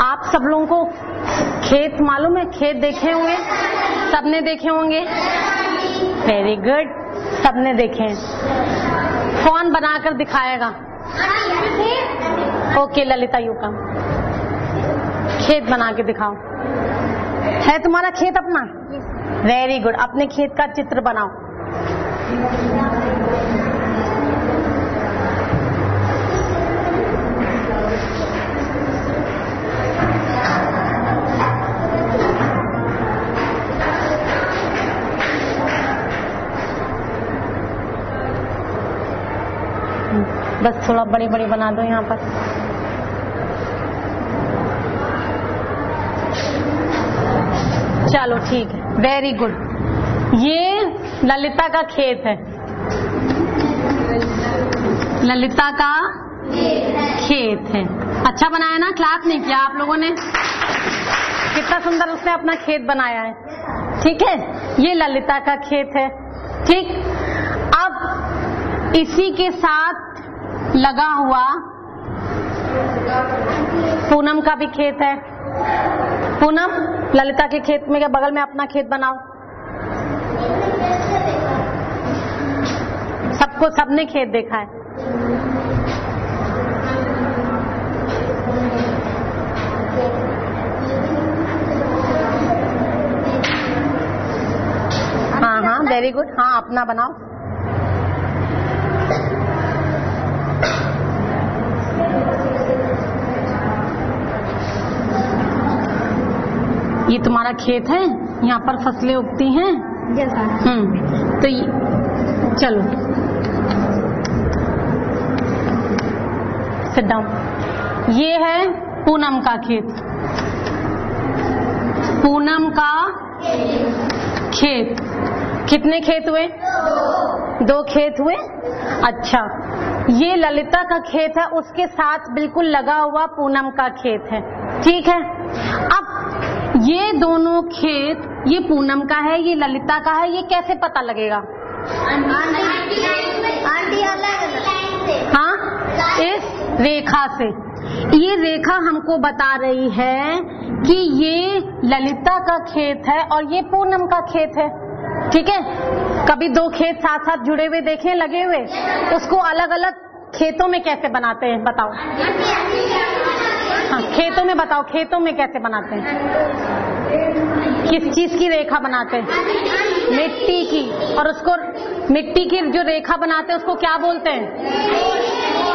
आप सब लोगों को खेत मालूम है? खेत देखे होंगे, सबने देखे होंगे। वेरी गुड, सबने देखे हैं। कौन बनाकर दिखाएगा? ओके ललिता, यू कम, खेत बना के दिखाओ। है तुम्हारा खेत अपना? वेरी गुड, अपने खेत का चित्र बनाओ। बस थोड़ा बड़ी बड़ी बना दो यहाँ पर। चलो ठीक है, वेरी गुड। ये ललिता का खेत है, ललिता का खेत है। अच्छा बनाया ना? क्लास नहीं किया आप लोगों ने? कितना सुंदर उसने अपना खेत बनाया है। ठीक है, ये ललिता का खेत है। ठीक, अब इसी के साथ लगा हुआ पूनम का भी खेत है। पूनम, ललिता के खेत में के बगल में अपना खेत बनाओ। सबको, सबने खेत देखा है। हाँ हाँ, वेरी गुड। हाँ, अपना बनाओ। ये तुम्हारा खेत है, यहाँ पर फसलें उगती हैं। तो ये, चलो सिट डाउन। ये है पूनम का खेत, पूनम का खेत। कितने खेत हुए? दो खेत हुए। अच्छा, ये ललिता का खेत है, उसके साथ बिल्कुल लगा हुआ पूनम का खेत है। ठीक है, अब ये दोनों खेत, ये पूनम का है, ये ललिता का है, ये कैसे पता लगेगा? हाँ, इस रेखा से। ये रेखा हमको बता रही है कि ये ललिता का खेत है और ये पूनम का खेत है। ठीक है, कभी दो खेत साथ साथ जुड़े हुए देखे, लगे हुए? उसको अलग अलग खेतों में कैसे बनाते हैं बताओ? हाँ, खेतों में बताओ, खेतों में कैसे बनाते हैं? किस चीज की रेखा बनाते हैं? मिट्टी की। और उसको मिट्टी की जो रेखा बनाते हैं उसको क्या बोलते हैं?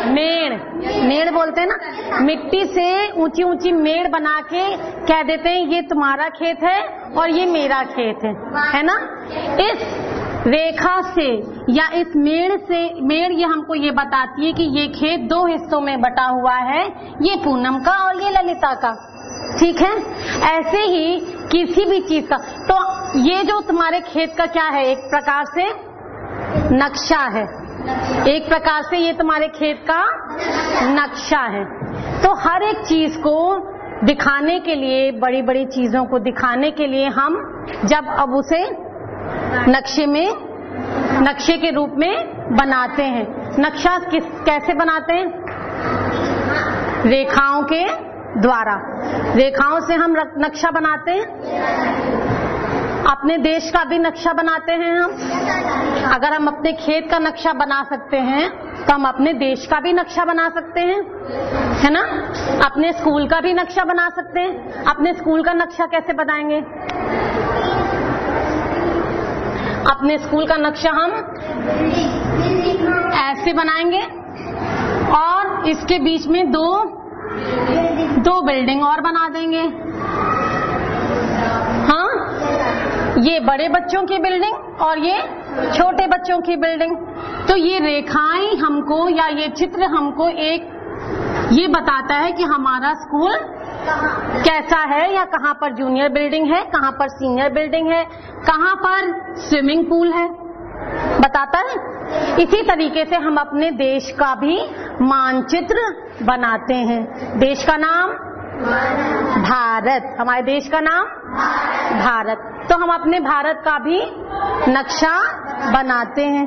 मेड़। मेड़ बोलते हैं ना। मिट्टी से ऊंची ऊंची मेड़ बना के कह देते हैं ये तुम्हारा खेत है और ये मेरा खेत है ना? इस रेखा से या इस मेड़ से, मेड़ ये हमको ये बताती है कि ये खेत दो हिस्सों में बटा हुआ है, ये पूनम का और ये ललिता का। ठीक है, ऐसे ही किसी भी चीज का। तो ये जो तुम्हारे खेत का क्या है? एक प्रकार से नक्शा है, एक प्रकार से ये तुम्हारे खेत का नक्शा है। तो हर एक चीज को दिखाने के लिए, बड़ी बड़ी चीजों को दिखाने के लिए हम जब अब उसे नक्शे के रूप में बनाते हैं। नक्शा कैसे बनाते हैं? रेखाओं के द्वारा। रेखाओं से हम नक्शा बनाते हैं। अपने देश का भी नक्शा बनाते हैं हम। अगर हम अपने खेत का नक्शा बना सकते हैं तो हम अपने देश का भी नक्शा बना सकते हैं, है ना? अपने स्कूल का भी नक्शा बना सकते हैं। अपने स्कूल का नक्शा कैसे बनाएंगे? अपने स्कूल का नक्शा हम ऐसे बनाएंगे और इसके बीच में दो बिल्डिंग और बना देंगे। हाँ, ये बड़े बच्चों की बिल्डिंग और ये छोटे बच्चों की बिल्डिंग। तो ये रेखाएं हमको या ये चित्र हमको एक ये बताता है कि हमारा स्कूल कैसा है, या कहाँ पर जूनियर बिल्डिंग है, कहाँ पर सीनियर बिल्डिंग है, कहाँ पर स्विमिंग पूल है, बताता है। इसी तरीके से हम अपने देश का भी मानचित्र बनाते हैं। देश का नाम भारत, हमारे देश का नाम भारत। तो हम अपने भारत का भी नक्शा बनाते हैं।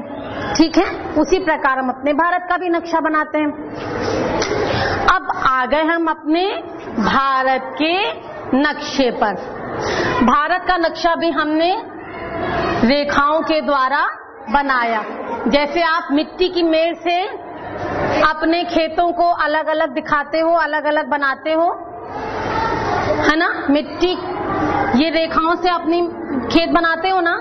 ठीक है, उसी प्रकार हम अपने भारत का भी नक्शा बनाते हैं। अब आ गए हम अपने भारत के नक्शे पर। भारत का नक्शा भी हमने रेखाओं के द्वारा बनाया। जैसे आप मिट्टी की मेड़ से अपने खेतों को अलग अलग दिखाते हो, अलग अलग बनाते हो, है ना। मिट्टी ये रेखाओं से अपनी खेत बनाते हो ना,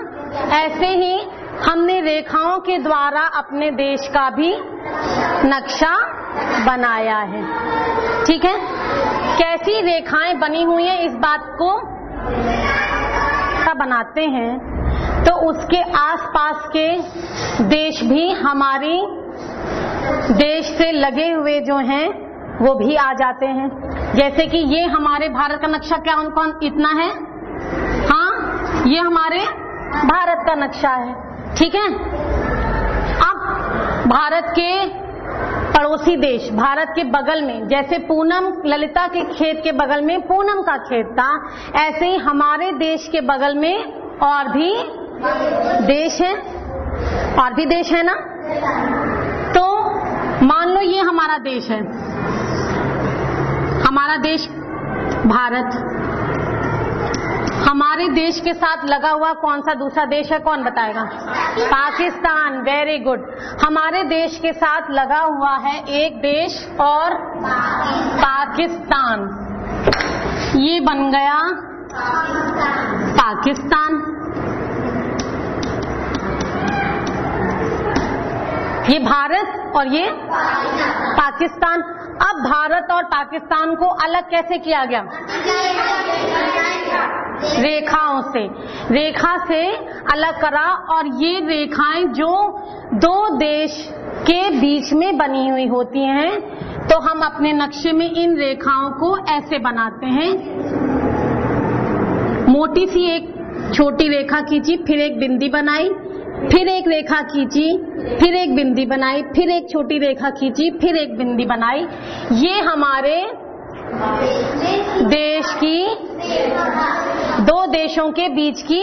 ऐसे ही हमने रेखाओं के द्वारा अपने देश का भी नक्शा बनाया है। ठीक है, कैसी रेखाएं बनी हुई हैं इस बात को बनाते हैं तो उसके आसपास के देश भी हमारी देश से लगे हुए जो हैं वो भी आ जाते हैं। जैसे कि ये हमारे भारत का नक्शा क्या कौन इतना है, हाँ ये हमारे भारत का नक्शा है। ठीक है, अब भारत के पड़ोसी देश, भारत के बगल में, जैसे पूनम ललिता के खेत के बगल में पूनम का खेत था, ऐसे ही हमारे देश के बगल में और भी देश है, और भी देश है ना। तो मान लो ये हमारा देश है, हमारा देश भारत, हमारे देश के साथ लगा हुआ कौन सा दूसरा देश है, कौन बताएगा? पाकिस्तान। Very good. हमारे देश के साथ लगा हुआ है एक देश और पाकिस्तान, ये बन गया पाकिस्तान। ये भारत और ये पाकिस्तान। अब भारत और पाकिस्तान को अलग कैसे किया गया? रेखाओं से, रेखा से अलग करा। और ये रेखाएं जो दो देश के बीच में बनी हुई होती हैं, तो हम अपने नक्शे में इन रेखाओं को ऐसे बनाते हैं। मोटी सी एक छोटी रेखा खींची, फिर एक बिंदी बनाई, फिर एक रेखा खींची, फिर एक बिंदी बनाई, फिर एक छोटी रेखा खींची, फिर एक बिंदी बनाई। ये हमारे देश की, दो देशों के बीच की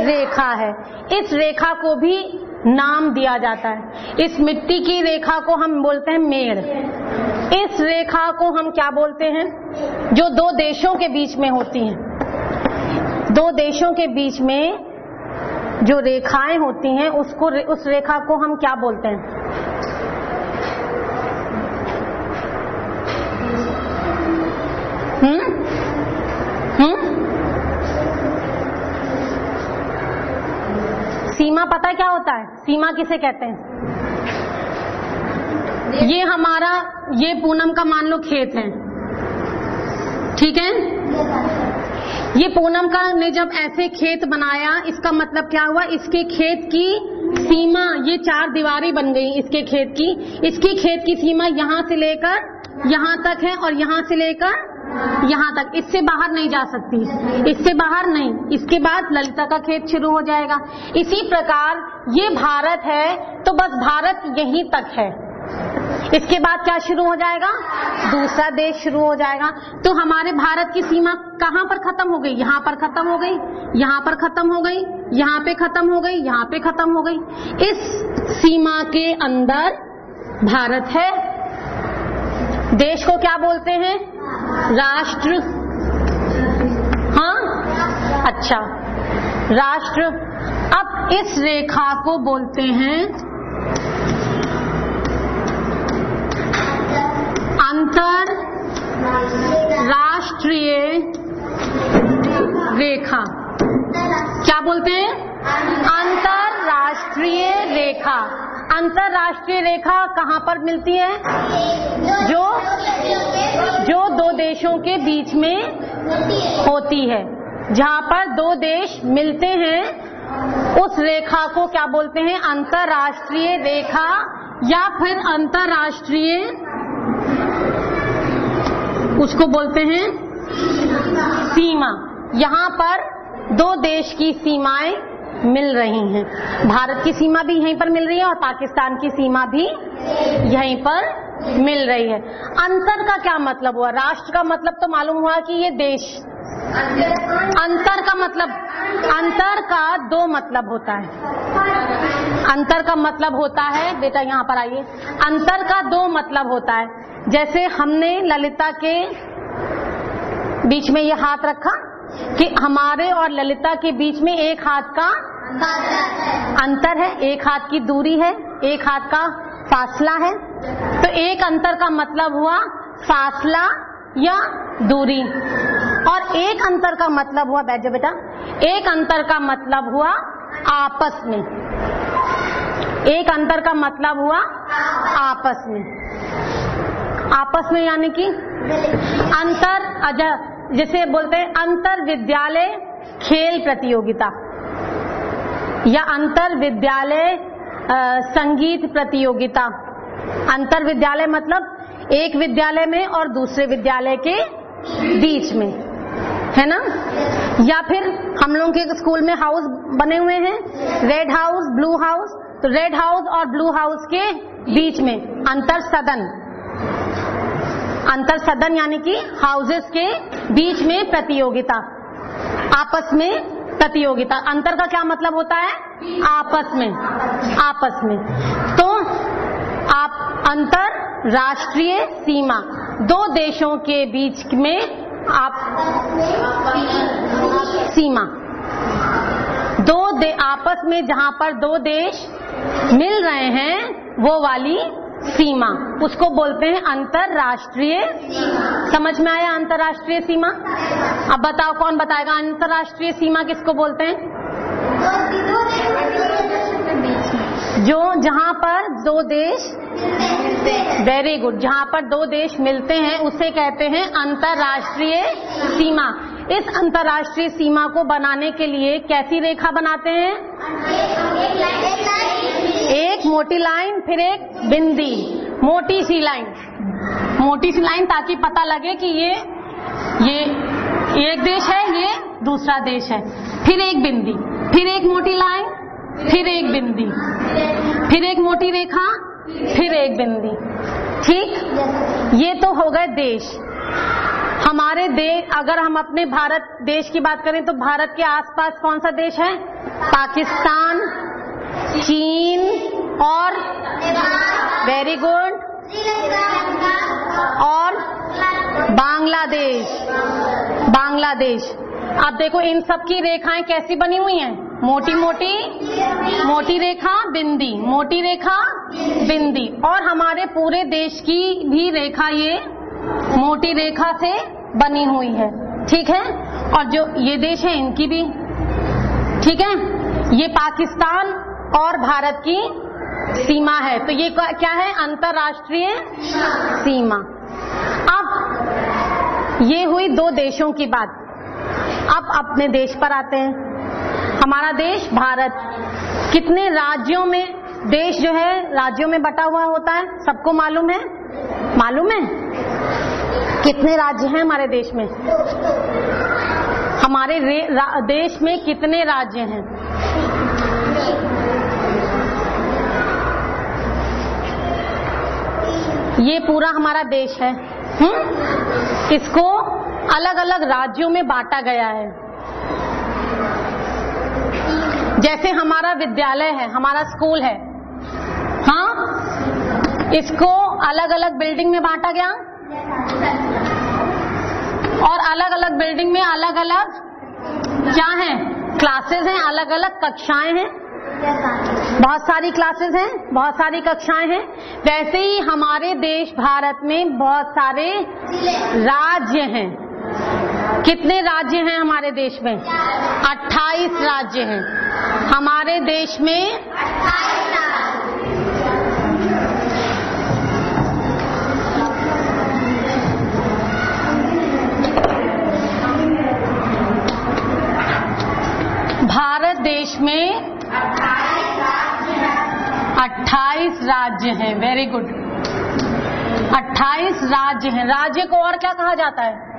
रेखा है। इस रेखा को भी नाम दिया जाता है। इस मिट्टी की रेखा को हम बोलते हैं मेड़। इस रेखा को हम क्या बोलते हैं? जो दो देशों के बीच में होती हैं, दो देशों के बीच में जो रेखाएं होती हैं उसको, उस रेखा को हम क्या बोलते हैं? सीमा पता है क्या होता है? सीमा किसे कहते हैं? ये हमारा, ये पूनम का मान लो खेत है, ठीक है। ये पूनम का ने जब ऐसे खेत बनाया, इसका मतलब क्या हुआ? इसके खेत की सीमा, ये चार दीवारी बन गई इसके खेत की। इसकी खेत की सीमा यहाँ से लेकर यहाँ तक है और यहाँ से लेकर यहाँ तक, इससे बाहर नहीं जा सकती, इससे बाहर नहीं। इसके बाद ललिता का खेत शुरू हो जाएगा। इसी प्रकार ये भारत है तो बस भारत यहीं तक है, इसके बाद क्या शुरू हो जाएगा? दूसरा देश शुरू हो जाएगा। तो हमारे भारत की सीमा कहाँ पर खत्म हो गई? यहाँ पर खत्म हो गई, यहाँ पर खत्म हो गई, यहाँ पे खत्म हो गई, यहाँ पे खत्म हो गई। इस सीमा के अंदर भारत है। देश को क्या बोलते हैं? राष्ट्र। हाँ, अच्छा, राष्ट्र। अब इस रेखा को बोलते हैं अंतरराष्ट्रीय रेखा। क्या बोलते हैं? अंतरराष्ट्रीय रेखा। अंतरराष्ट्रीय रेखा कहाँ पर मिलती है? जो दो देशों के बीच में होती है, जहाँ पर दो देश मिलते हैं, उस रेखा को क्या बोलते हैं? अंतरराष्ट्रीय रेखा या फिर अंतरराष्ट्रीय, उसको बोलते हैं सीमा। यहाँ पर दो देश की सीमाएं मिल रही हैं। भारत की सीमा भी यहीं पर मिल रही है और पाकिस्तान की सीमा भी यहीं पर मिल रही है। अंतर का क्या मतलब हुआ? राष्ट्र का मतलब तो मालूम हुआ कि ये देश अंतर का मतलब, अंतर का दो मतलब होता है। अंतर का मतलब होता है, बेटा यहाँ पर आइए, अंतर का दो मतलब होता है। जैसे हमने ललिता के बीच में ये हाथ रखा कि हमारे और ललिता के बीच में एक हाथ का अंतर है, एक हाथ की दूरी है, एक हाथ का फासला है। तो एक अंतर का मतलब हुआ फासला या दूरी, और एक अंतर का मतलब हुआ, बैठ जाओ बेटा, एक अंतर का मतलब हुआ आपस में। एक अंतर का मतलब हुआ आपस में। आपस में यानी कि अंतर, जैसे बोलते हैं अंतर विद्यालय खेल प्रतियोगिता या अंतर विद्यालय संगीत प्रतियोगिता। अंतर विद्यालय मतलब एक विद्यालय में और दूसरे विद्यालय के बीच में, है ना। या फिर हम लोग के स्कूल में हाउस बने हुए हैं, रेड हाउस, ब्लू हाउस, तो रेड हाउस और ब्लू हाउस के बीच में अंतर सदन। अंतर सदन यानी कि हाउसेस के बीच में प्रतियोगिता, आपस में प्रतियोगिता। अंतर का क्या मतलब होता है? आपस में, आपस में। तो आप अंतर राष्ट्रीय सीमा, दो देशों के बीच में आप सीमा, आपस में जहां पर दो देश मिल रहे हैं वो वाली सीमा, उसको बोलते हैं अंतरराष्ट्रीय। समझ में आया अंतरराष्ट्रीय सीमा? अब बताओ कौन बताएगा अंतरराष्ट्रीय सीमा किसको बोलते हैं? जो जहां पर दो देश, वेरी गुड, जहां पर दो देश मिलते हैं उसे कहते हैं अंतरराष्ट्रीय सीमा। इस अंतरराष्ट्रीय सीमा को बनाने के लिए कैसी रेखा बनाते हैं? एक मोटी लाइन, फिर एक बिंदी, मोटी सी लाइन, मोटी सी लाइन, ताकि पता लगे कि ये एक देश है, ये दूसरा देश है। फिर एक बिंदी, फिर एक मोटी लाइन, फिर एक बिंदी, फिर एक मोटी रेखा, फिर एक बिंदी। ठीक, ये तो हो गए देश। हमारे देश, अगर हम अपने भारत देश की बात करें तो भारत के आसपास कौन सा देश है? पाकिस्तान, चीन और वेरी गुड, और बांग्लादेश। बांग्लादेश। अब देखो इन सब की रेखाएं कैसी बनी हुई हैं? मोटी मोटी, मोटी रेखा बिंदी, मोटी रेखा बिंदी। और हमारे पूरे देश की भी रेखा ये मोटी रेखा से बनी हुई है। ठीक है, और जो ये देश है इनकी भी, ठीक है। ये पाकिस्तान और भारत की सीमा है, तो ये क्या है? अंतरराष्ट्रीय सीमा। अब ये हुई दो देशों की बात। अब अपने देश पर आते हैं। हमारा देश भारत कितने राज्यों में, देश जो है राज्यों में बटा हुआ होता है, सबको मालूम है? मालूम है कितने राज्य हैं हमारे देश में? हमारे देश में कितने राज्य हैं? ये पूरा हमारा देश है। इसको अलग अलग राज्यों में बांटा गया है। जैसे हमारा विद्यालय है, हमारा स्कूल है, हाँ, इसको अलग अलग बिल्डिंग में बांटा गया, और अलग अलग बिल्डिंग में अलग अलग क्या है? क्लासेस हैं, अलग अलग कक्षाएं हैं, बहुत सारी क्लासेस हैं, बहुत सारी कक्षाएं हैं। वैसे ही हमारे देश भारत में बहुत सारे राज्य हैं। कितने राज्य हैं हमारे देश में? 28 राज्य हैं हमारे देश में। 28 भारत देश में 28 राज्य हैं। वेरी गुड, 28 राज्य हैं। राज्य को और क्या कहा जाता है?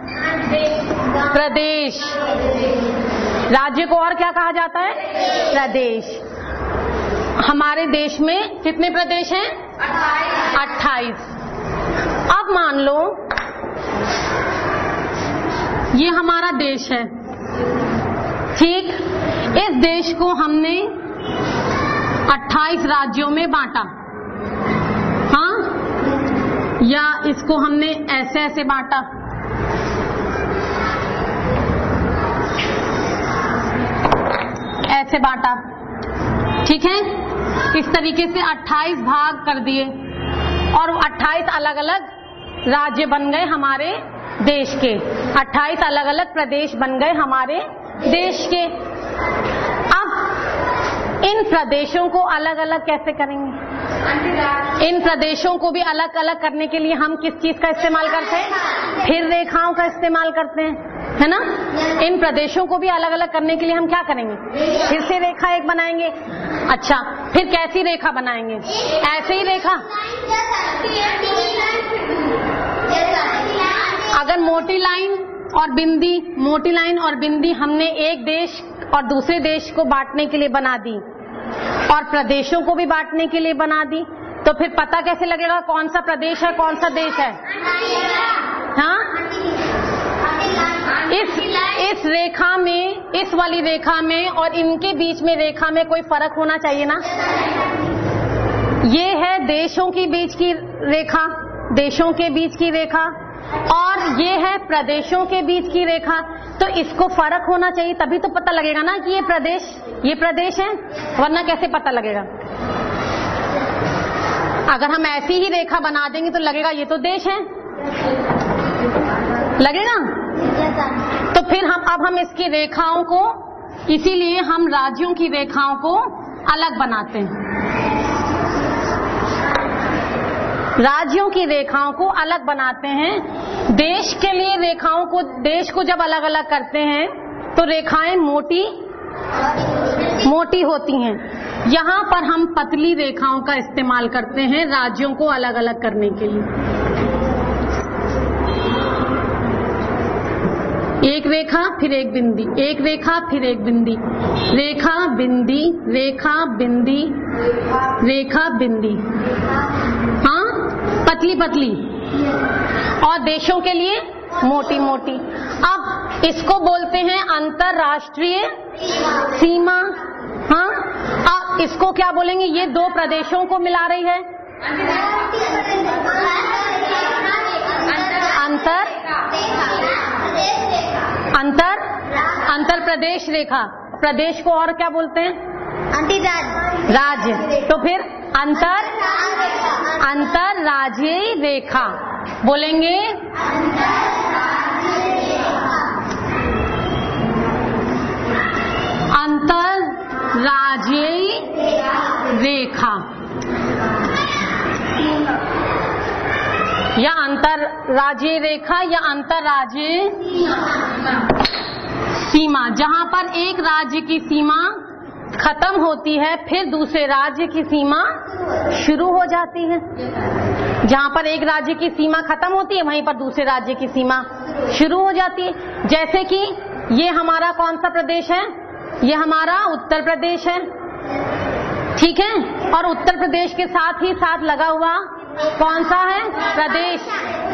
प्रदेश। राज्य को और क्या कहा जाता है? प्रदेश। हमारे देश में कितने प्रदेश हैं? 28। अब मान लो ये हमारा देश है, ठीक। इस देश को हमने 28 राज्यों में बांटा, हाँ, या इसको हमने ऐसे ऐसे बांटा, ऐसे बांटा, ठीक है। इस तरीके से 28 भाग कर दिए और 28 अलग अलग राज्य बन गए हमारे देश के, 28 अलग अलग प्रदेश बन गए हमारे देश के। अब इन प्रदेशों को अलग अलग कैसे करेंगे? इन प्रदेशों को भी अलग अलग करने के लिए हम किस चीज का इस्तेमाल करते हैं? फिर रेखाओं का इस्तेमाल करते हैं, है ना। इन प्रदेशों को भी अलग अलग करने के लिए हम क्या करेंगे? फिर से रेखा एक बनाएंगे। अच्छा, फिर कैसी रेखा बनाएंगे? ऐसे ही रेखा। अगर मोटी लाइन और बिंदी, मोटी लाइन और बिंदी हमने एक देश और दूसरे देश को बांटने के लिए बना दी और प्रदेशों को भी बांटने के लिए बना दी, तो फिर पता कैसे लगेगा कौन सा प्रदेश है कौन सा देश है? हाँ, इस रेखा में, इस वाली रेखा में और इनके बीच में रेखा में कोई फर्क होना चाहिए ना। ये है देशों के बीच की रेखा, देशों के बीच की रेखा, और ये है प्रदेशों के बीच की रेखा। तो इसको फर्क होना चाहिए, तभी तो पता लगेगा ना कि ये प्रदेश है, वरना कैसे पता लगेगा? अगर हम ऐसी ही रेखा बना देंगे तो लगेगा ये तो देश है, लगेगा। तो फिर अब हम इसकी रेखाओं को, इसीलिए हम राज्यों की रेखाओं को अलग बनाते हैं। राज्यों की रेखाओं को अलग बनाते हैं। देश के लिए रेखाओं को, देश को जब अलग अलग करते हैं तो रेखाएं मोटी मोटी होती हैं। यहाँ पर हम पतली रेखाओं का इस्तेमाल करते हैं राज्यों को अलग अलग करने के लिए। एक रेखा फिर एक बिंदी, एक रेखा फिर एक बिंदी, रेखा बिंदी, रेखा बिंदी, रेखा बिंदी, हाँ, पतली पतली, और देशों के लिए मोटी मोटी। अब इसको बोलते हैं अंतरराष्ट्रीय सीमा, हाँ। अब इसको क्या बोलेंगे? ये दो प्रदेशों को मिला रही है, अंतर प्रदेश रेखा। प्रदेश को और क्या बोलते हैं? राज्य। तो फिर अंतरराज्यीय रेखा बोलेंगे। अंतरराज्यीय रेखा या अंतरराज्यीय रेखा या अंतरराज्यीय सीमा, जहां पर एक राज्य की सीमा खत्म होती है फिर दूसरे राज्य की सीमा शुरू हो जाती है। जहां पर एक राज्य की सीमा खत्म होती है वहीं पर दूसरे राज्य की सीमा शुरू हो जाती है। जैसे कि ये हमारा कौन सा प्रदेश है? ये हमारा उत्तर प्रदेश है, ठीक है। और उत्तर प्रदेश के साथ ही साथ लगा हुआ कौन सा है?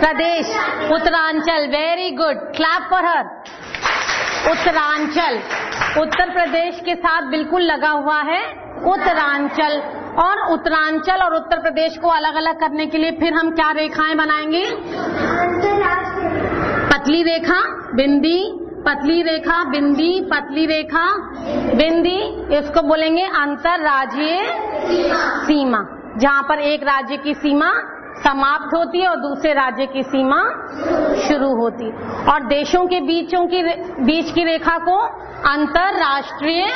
प्रदेश Uttaranchal. Very good, clap for her. Uttaranchal, Uttar Pradesh के साथ बिल्कुल लगा हुआ है उत्तरांचल। और उत्तरांचल और उत्तर प्रदेश को अलग अलग करने के लिए फिर हम क्या रेखाएं बनाएंगे? पतली रेखा, बिंदी, पतली रेखा, बिंदी, पतली रेखा, बिंदी। इसको बोलेंगे अंतरराज्यीय सीमा, जहां पर एक राज्य की सीमा समाप्त होती है और दूसरे राज्य की सीमा शुरू होती। और देशों के बीच की रेखा को अंतरराष्ट्रीय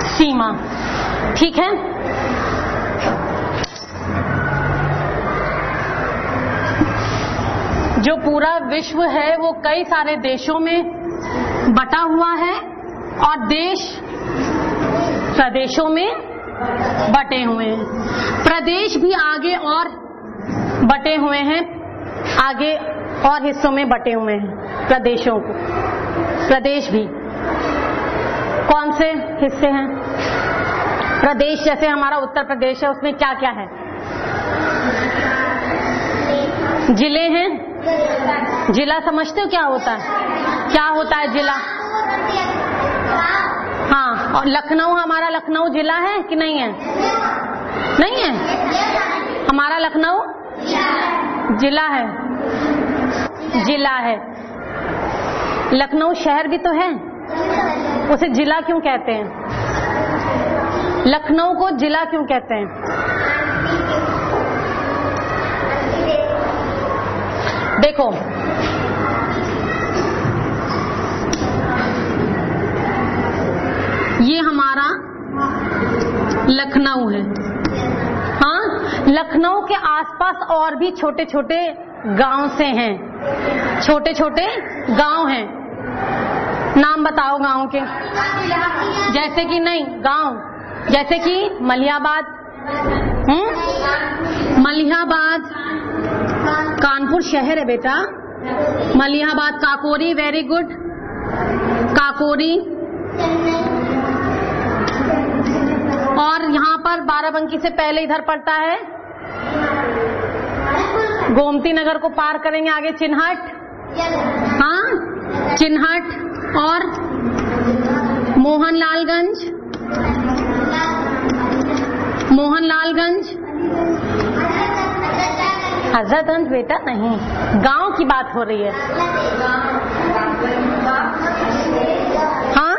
सीमा, ठीक है। जो पूरा विश्व है वो कई सारे देशों में बटा हुआ है और देश प्रदेशों में बटे हुए हैं। प्रदेश भी आगे और बटे हुए हैं, आगे और हिस्सों में बटे हुए हैं प्रदेशों को। प्रदेश भी कौन से हिस्से हैं? प्रदेश जैसे हमारा उत्तर प्रदेश है, उसमें क्या क्या है? जिले हैं। जिला समझते हो क्या होता है? क्या होता है जिला? हाँ, और लखनऊ, हमारा लखनऊ जिला है कि नहीं है? नहीं है, हमारा लखनऊ जिला है। जिला है। लखनऊ शहर भी तो है, उसे जिला क्यों कहते हैं? लखनऊ को जिला क्यों कहते हैं? देखो, ये हमारा लखनऊ है। हाँ, लखनऊ के आसपास और भी छोटे छोटे गांव से हैं, छोटे छोटे गांव हैं। नाम बताओ गांव के। जैसे कि नहीं, गांव जैसे कि मलिहाबाद, मलिहाबाद कानपुर शहर है बेटा। Malihabad, Kakori, very good, Kakori. और यहाँ पर बाराबंकी से पहले इधर पड़ता है, गोमती नगर को पार करेंगे आगे चिन्हट। हाँ, चिन्हट और मोहनलालगंज। मोहनलालगंज, हजरतगंज बेटा नहीं, गांव की बात हो रही है। हाँ,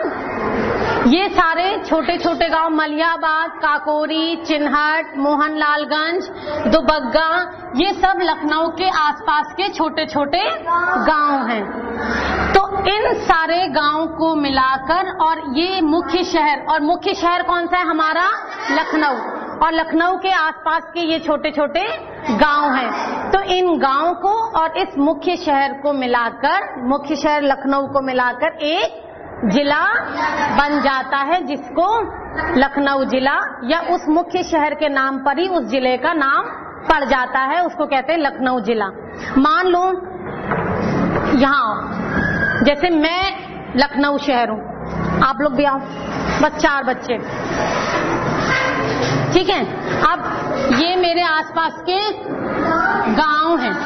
ये सारे छोटे छोटे गांव, मलिहाबाद, काकोरी, चिन्हट, मोहनलालगंज, दुबग्गा, ये सब लखनऊ के आसपास के छोटे छोटे गांव हैं। तो इन सारे गांव को मिलाकर, और ये मुख्य शहर, और मुख्य शहर कौन सा है? हमारा लखनऊ। और लखनऊ के आसपास के ये छोटे छोटे गांव हैं। तो इन गांव को और इस मुख्य शहर को मिलाकर, मुख्य शहर लखनऊ को मिलाकर एक जिला बन जाता है, जिसको लखनऊ जिला, या उस मुख्य शहर के नाम पर ही उस जिले का नाम पड़ जाता है, उसको कहते हैं लखनऊ जिला। मान लो यहाँ जैसे मैं लखनऊ शहर हूँ, आप लोग भी आओ, बस 4 बच्चे, ठीक है। अब ये मेरे आसपास के गांव हैं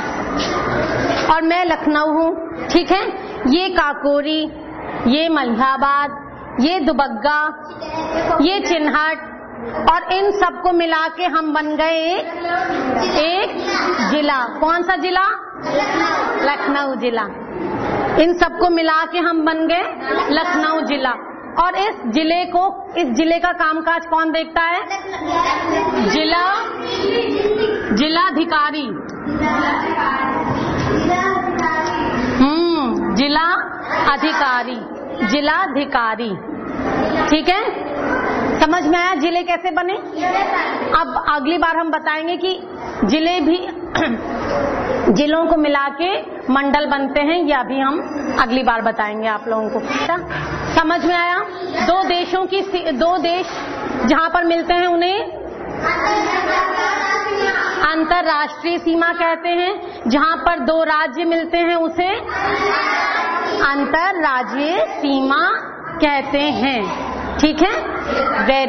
और मैं लखनऊ हूँ, ठीक है। ये काकोरी, ये मलिहाबाद, ये दुबग्गा, ये चिन्हट, और इन सबको मिला के हम बन गए एक जिला। कौन सा जिला? लखनऊ जिला। इन सबको मिला के हम बन गए लखनऊ जिला। और इस जिले का कामकाज कौन देखता है? जिलाधिकारी। जिला अधिकारी, जिलाधिकारी, ठीक है। समझ में आया जिले कैसे बने? अब अगली बार हम बताएंगे कि जिले भी जिलों को मिला के मंडल बनते हैं, या भी हम अगली बार बताएंगे आप लोगों को। समझ में आया? दो देश जहां पर मिलते हैं उन्हें अंतर्राष्ट्रीय सीमा कहते हैं। जहां पर 2 राज्य मिलते हैं उसे अंतर्राज्यीय सीमा कहते हैं, ठीक है। वेरी